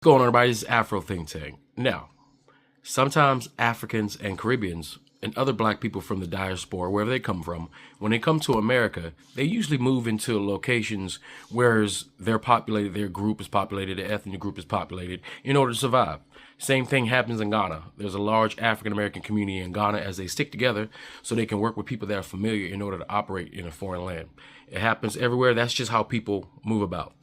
Going on, everybody? This is Afro Think Tank. Now, sometimes Africans and Caribbeans and other black people from the diaspora, wherever they come from, when they come to America, they usually move into locations where they're populated, their group is populated, their ethnic group is populated in order to survive. Same thing happens in Ghana. There's a large African American community in Ghana as they stick together so they can work with people that are familiar in order to operate in a foreign land. It happens everywhere. That's just how people move about.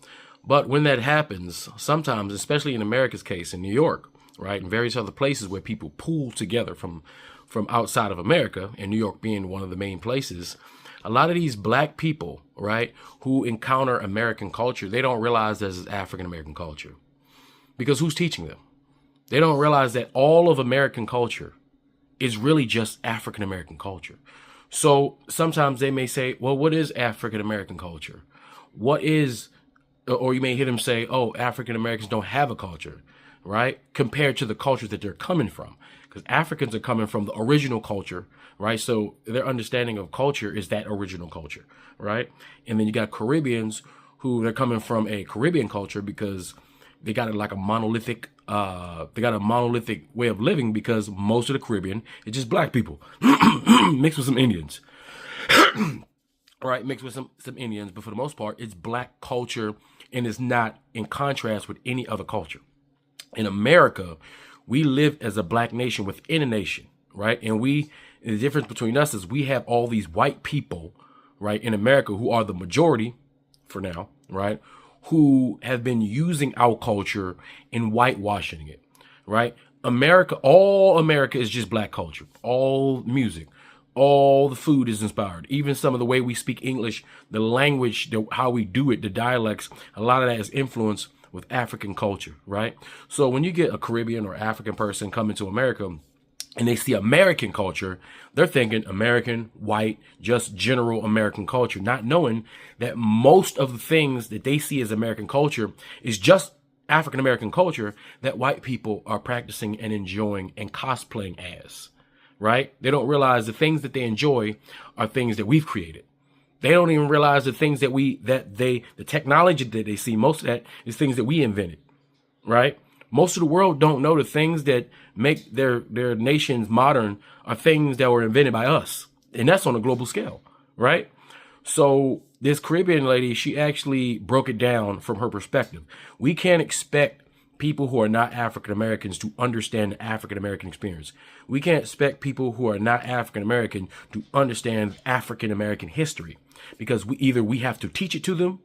But when that happens, sometimes, especially in America's case, in New York, right, and various other places where people pool together from outside of America, and New York being one of the main places, a lot of these black people, right, who encounter American culture, they don't realize this is African American culture. Because who's teaching them? They don't realize that all of American culture is really just African American culture. So sometimes they may say, well, what is African American culture? What is... Or you may hear them say, oh, African Americans don't have a culture, right? Compared to the culture that they're coming from. Because Africans are coming from the original culture, right? So their understanding of culture is that original culture, right? And then you got Caribbeans who they're coming from a Caribbean culture because they got like a monolithic, way of living because most of the Caribbean is just black people mixed with some Indians. Right, mixed with some Indians, but for the most part, it's black culture and it's not in contrast with any other culture. In America, we live as a black nation within a nation, right? And the difference between us is we have all these white people, right, in America who are the majority for now, right, who have been using our culture and whitewashing it, right? All America is just black culture, all music. All the food is inspired. Even some of the way we speak English, the language, how we do it, the dialects, a lot of that is influenced with African culture, right? So when you get a Caribbean or African person coming to America and they see American culture, they're thinking American, white, just general American culture, not knowing that most of the things that they see as American culture is just African American culture that white people are practicing and enjoying and cosplaying as. Right? They don't realize the things that they enjoy are things that we've created. They don't even realize the things the technology that they see, most of that is things that we invented. Right? Most of the world don't know the things that make their nations modern are things that were invented by us. And that's on a global scale. Right? So this Caribbean lady, she actually broke it down from her perspective. We can't expect people who are not African Americans to understand the African American experience. We can't expect people who are not African American to understand African American history because we have to teach it to them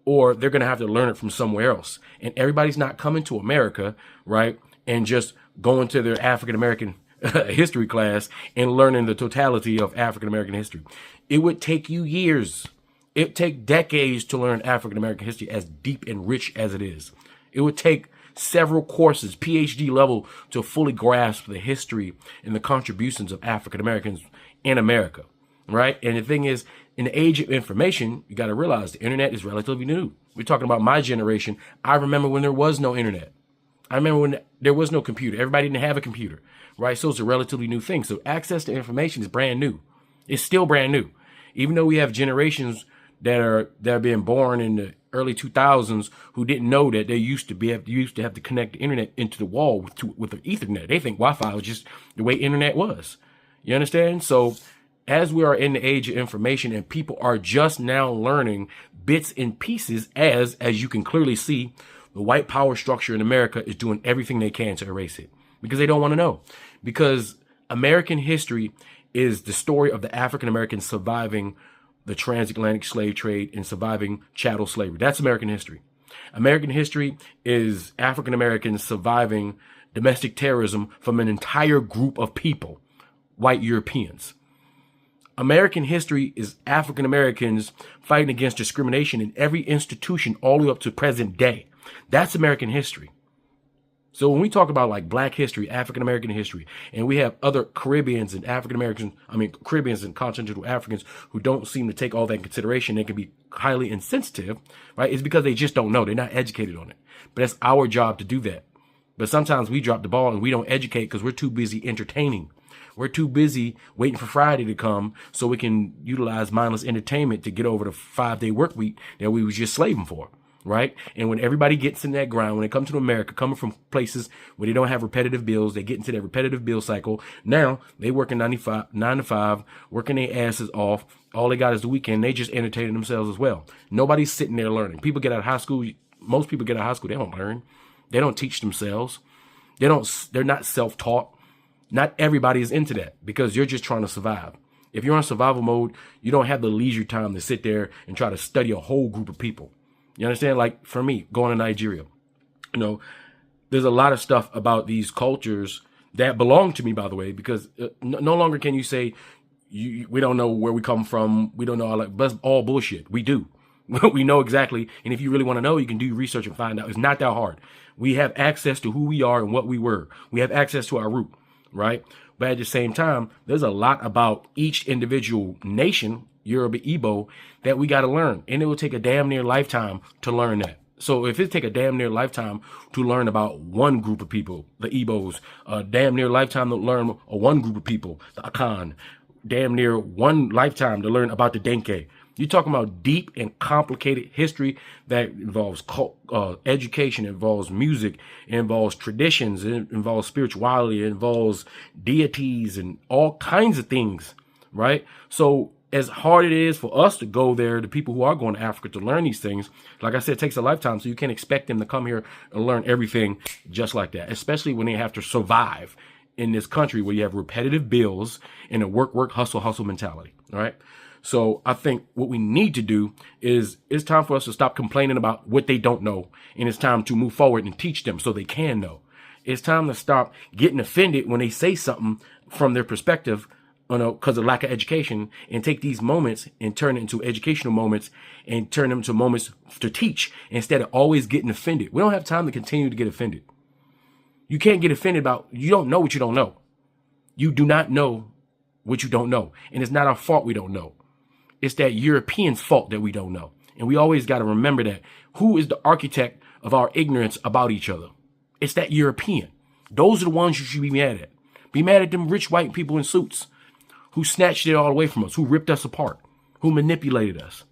or they're going to have to learn it from somewhere else. And everybody's not coming to America, right, and just going to their African American history class and learning the totality of African American history. It would take you years. It would take decades to learn African American history as deep and rich as it is. It would take several courses, PhD level, to fully grasp the history and the contributions of African Americans in America, right? And the thing is, in the age of information, you got to realize the internet is relatively new. We're talking about my generation. I remember when there was no internet. I remember when there was no computer. Everybody didn't have a computer, right? So it's a relatively new thing. So access to information is brand new. It's still brand new. Even though we have generations that are being born in the early 2000s who didn't know that they used to have to connect the internet into the wall with the Ethernet. They think Wi-Fi was just the way internet was. You understand? So as we are in the age of information and people are just now learning bits and pieces, as you can clearly see, the white power structure in America is doing everything they can to erase it because they don't want to know. Because American history is the story of the African Americans surviving the transatlantic slave trade and surviving chattel slavery. That's American history. American history is African Americans surviving domestic terrorism from an entire group of people, white Europeans. American history is African Americans fighting against discrimination in every institution all the way up to present day. That's American history. So when we talk about like black history, African American history, and we have other Caribbeans and Caribbeans and continental Africans who don't seem to take all that in consideration, they can be highly insensitive, right? It's because they just don't know. They're not educated on it. But that's our job to do that. But sometimes we drop the ball and we don't educate because we're too busy entertaining. We're too busy waiting for Friday to come so we can utilize mindless entertainment to get over the 5-day work week that we was just slaving for. right? And when everybody gets in that grind, when they come to America, coming from places where they don't have repetitive bills, they get into that repetitive bill cycle. Now they working 9 to 5, working their asses off. All they got is the weekend. They just entertaining themselves as well. Nobody's sitting there learning. People get out of high school. Most people get out of high school. They don't learn. They don't teach themselves. They're not self-taught. Not everybody is into that because you're just trying to survive. If you're on survival mode, you don't have the leisure time to sit there and try to study a whole group of people. You understand? Like for me, going to Nigeria, there's a lot of stuff about these cultures that belong to me, by the way, because no longer can you say we don't know where we come from. We don't know all that. That's all bullshit. We do. We know exactly. And if you really want to know, you can do research and find out. It's not that hard. We have access to who we are and what we were. We have access to our root, right? But at the same time, there's a lot about each individual nation, Yoruba, Igbo, that we got to learn. And it will take a damn near lifetime to learn that. So if it take a damn near lifetime to learn about one group of people, the Igbos, a damn near lifetime to learn one group of people, the Akan, damn near one lifetime to learn about the Denke. You're talking about deep and complicated history that involves education, involves music, it involves traditions, it involves spirituality, it involves deities and all kinds of things, right? So as hard it is for us to go there, the people who are going to Africa to learn these things, like I said, it takes a lifetime. So you can't expect them to come here and learn everything just like that, especially when they have to survive in this country where you have repetitive bills and a work, hustle mentality, all right? So I think what we need to do is it's time for us to stop complaining about what they don't know. And it's time to move forward and teach them so they can know. It's time to stop getting offended when they say something from their perspective, because of lack of education, and take these moments and turn it into educational moments and turn them into moments to teach instead of always getting offended. We don't have time to continue to get offended. You can't get offended about, you don't know what you don't know. You do not know what you don't know. And it's not our fault we don't know. It's that European's fault that we don't know. And we always got to remember that. Who is the architect of our ignorance about each other? It's that European. Those are the ones you should be mad at. Be mad at them rich white people in suits who snatched it all away from us, who ripped us apart, who manipulated us.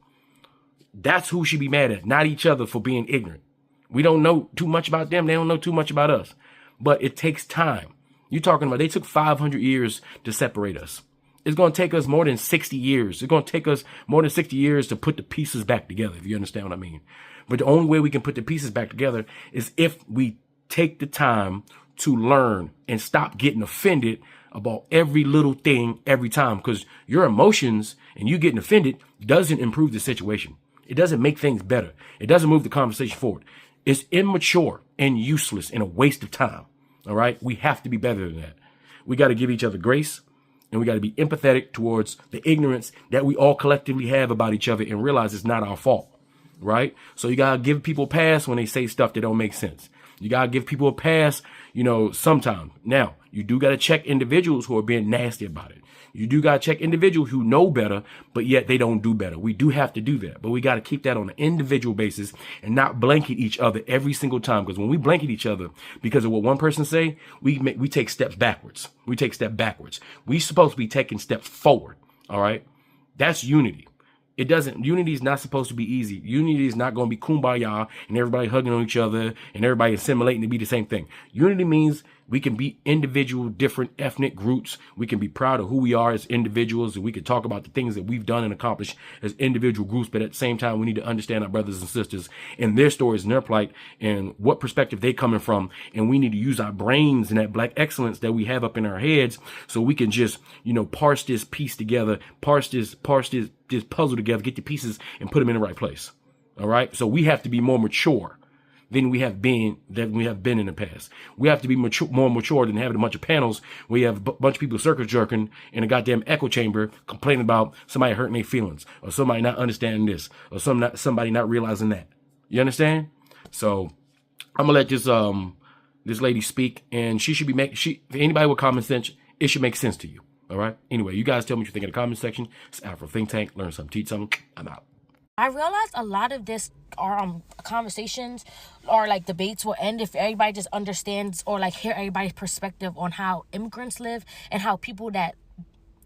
That's who we should be mad at, not each other for being ignorant. We don't know too much about them. They don't know too much about us. But it takes time. You're talking about they took 500 years to separate us. It's going to take us more than 60 years. It's going to take us more than 60 years to put the pieces back together, if you understand what I mean. But the only way we can put the pieces back together is if we take the time to learn and stop getting offended about every little thing every time. Because your emotions and you getting offended doesn't improve the situation. It doesn't make things better. It doesn't move the conversation forward. It's immature and useless and a waste of time. All right? We have to be better than that. We got to give each other grace. And we got to be empathetic towards the ignorance that we all collectively have about each other and realize it's not our fault, right? So you got to give people a pass when they say stuff that don't make sense. You got to give people a pass, sometime. Now, you do got to check individuals who are being nasty about it. You do got to check individuals who know better, but yet they don't do better. We do have to do that, but we got to keep that on an individual basis and not blanket each other every single time. Because when we blanket each other because of what one person say, we take steps backwards. We take step backwards. We supposed to be taking steps forward. All right. That's unity. Unity is not supposed to be easy. Unity is not going to be kumbaya and everybody hugging on each other and everybody assimilating to be the same thing. Unity means we can be individual, different ethnic groups. We can be proud of who we are as individuals, and we can talk about the things that we've done and accomplished as individual groups. But at the same time, we need to understand our brothers and sisters and their stories and their plight and what perspective they're coming from. And we need to use our brains and that black excellence that we have up in our heads so we can just, parse this piece together, parse this puzzle together, get the pieces and put them in the right place. All right. So we have to be more mature than we have been in the past. We have to be more mature than having a bunch of panels where you have a bunch of people circle jerking in a goddamn echo chamber complaining about somebody hurting their feelings or somebody not understanding this or somebody not realizing that. You understand? So I'm gonna let this lady speak, and she should be anybody with common sense, it should make sense to you. All right. Anyway, you guys tell me what you think in the comment section. It's Afro Think Tank. Learn something, teach something. I'm out. I realized a lot of this are conversations or like debates will end if everybody just understands or like hear everybody's perspective on how immigrants live and how people that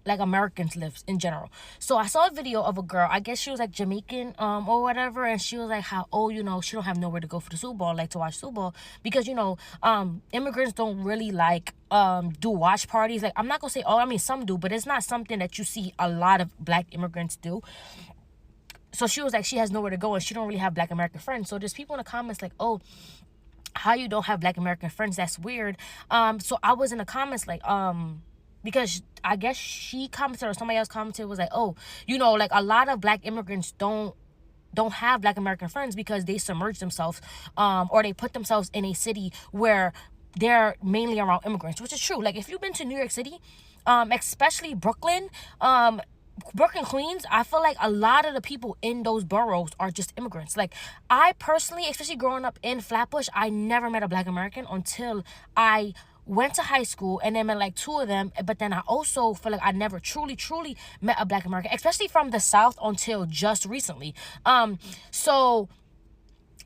like Americans live in general. So I saw a video of a girl, I guess she was like Jamaican or whatever, and she was like how, oh, you know, she don't have nowhere to go for the Super Bowl, like to watch Super Bowl, because, you know, immigrants don't really like do watch parties. Like, I'm not gonna say, oh, I mean, some do, but it's not something that you see a lot of black immigrants do. So she was like, she has nowhere to go and she don't really have black American friends. So there's people in the comments like, oh, how you don't have black American friends? That's weird. So I was in the comments like, because I guess she commented or somebody else commented, was like, oh, you know, like a lot of black immigrants don't have black American friends because they submerge themselves or they put themselves in a city where they're mainly around immigrants, which is true. Like if you've been to New York City, especially Brooklyn, Queens, I feel like a lot of the people in those boroughs are just immigrants. Like I personally, especially growing up in Flatbush, I never met a black American until I went to high school and then met like 2 of them. But then I also feel like I never truly met a black American, especially from the South, until just recently. So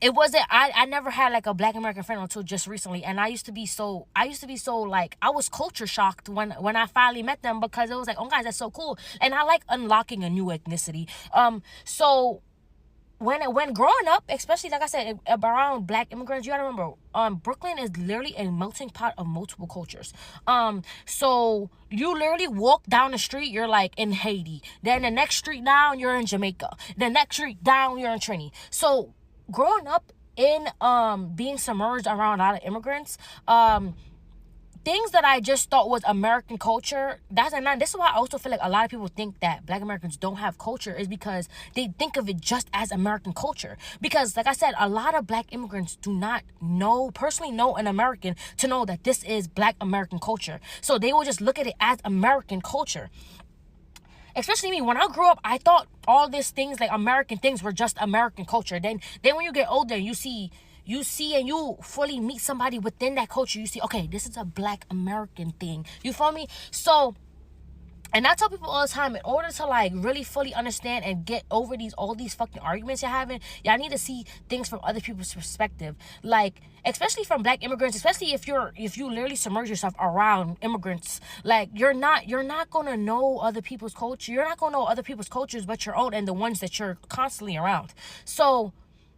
it wasn't, I never had like a black American friend until just recently. And I used to be so like, I was culture shocked when I finally met them, because it was like, oh guys, that's so cool. And I like unlocking a new ethnicity. So when growing up, especially like I said, around black immigrants, you gotta remember, Brooklyn is literally a melting pot of multiple cultures. So you literally walk down the street, you're like in Haiti. Then the next street down, you're in Jamaica. The next street down, you're in Trinity. So growing up in being submerged around a lot of immigrants, things that I just thought was American culture, this is why I also feel like a lot of people think that black Americans don't have culture, is because they think of it just as American culture. Because like I said, a lot of black immigrants do not personally know an American to know that this is black American culture. So they will just look at it as American culture. Especially me, when I grew up, I thought all these things, like American things, were just American culture. Then when you get older, you see and you fully meet somebody within that culture, you see, okay, this is a black American thing. You feel me? So, and I tell people all the time, in order to like really fully understand and get over all these fucking arguments you're having, y'all need to see things from other people's perspective. Like, especially from black immigrants, especially if you literally submerge yourself around immigrants, like you're not gonna know other people's culture. You're not gonna know other people's cultures but your own and the ones that you're constantly around. So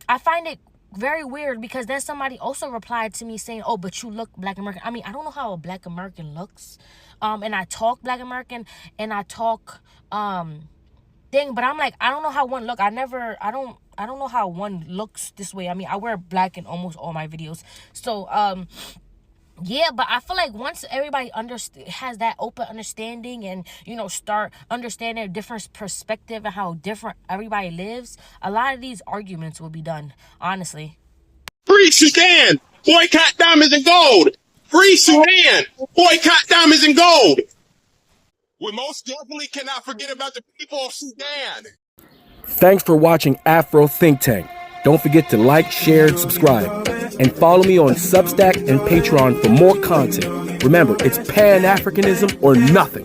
I find it very weird, because then somebody also replied to me saying, oh, but you look black American. I mean, I don't know how a black American looks, and I talk black American and I talk thing, but I'm like, I don't know how one look. I don't know how one looks this way. I mean, I wear black in almost all my videos. So yeah, but I feel like once everybody has that open understanding and, you know, start understanding a different perspective and how different everybody lives, a lot of these arguments will be done, honestly. Free Sudan! Boycott diamonds and gold! Free Sudan! Boycott diamonds and gold! We most definitely cannot forget about the people of Sudan! Thanks for watching Afro Think Tank. Don't forget to like, share, and subscribe. And follow me on Substack and Patreon for more content. Remember, it's Pan-Africanism or nothing.